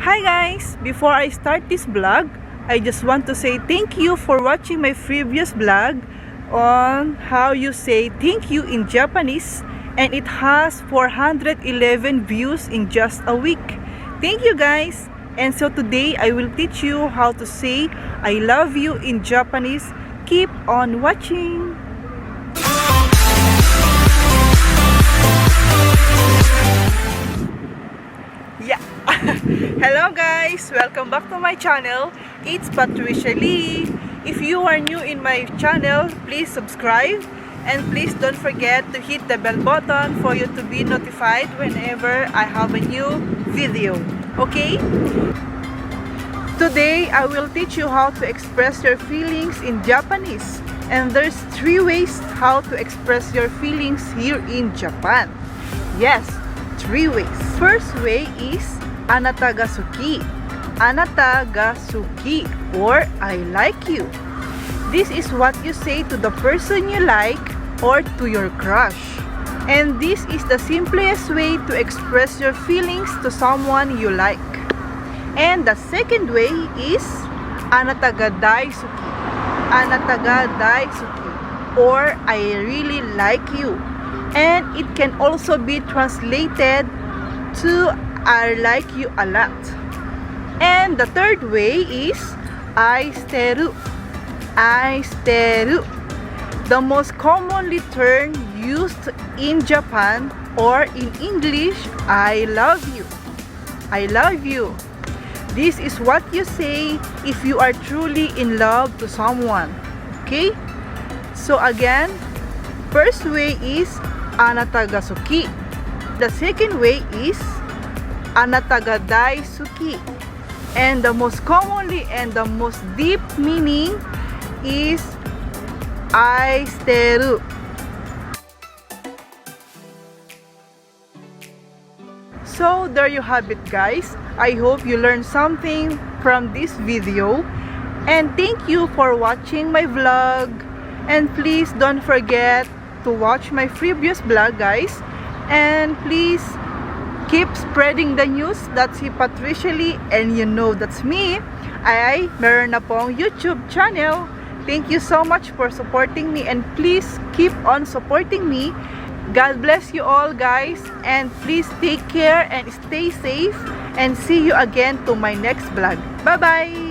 Hi guys! Before I start this vlog, I just want to say thank you for watching my previous vlog on how you say thank you in Japanese, and it has 411 views in just a week. Thank you guys! And so today I will teach you how to say I love you in Japanese. Keep on watching! Yeah. Hello guys, welcome back to my channel. It's Patricia Lee. If you are new in my channel, please subscribe, and please don't forget to hit the bell button for you to be notified whenever I have a new video. Okay? Today I will teach you how to express your feelings in Japanese, and there's 3 ways how to express your feelings here in Japan. Yes, 3 ways. First way is anata ga suki. Anata ga suki, or I like you. This is what you say to the person you like or to your crush. And this is the simplest way to express your feelings to someone you like. And the second way is anata ga daisuki. Anata ga daisuki, or I really like you. And it can also be translated to I like you a lot. And the third way is aishiteru. Aishiteru, the most commonly term used in Japan, or in English, I love you. I love you. This is what you say if you are truly in love to someone. Okay? So again, first way is anata ga suki. The second way is anata ga daisuki. And the most commonly and the most deep meaning is aishiteru. So there you have it guys. I hope you learned something from this video. And thank you for watching my vlog. And please don't forget to watch my previous vlog guys. And please keep spreading the news. That's si Patricia Lee, and you know that's me. Ay meron na pong YouTube channel. Thank you so much for supporting me, and please keep on supporting me. God bless you all guys, and please take care and stay safe, and see you again to my next vlog. Bye bye.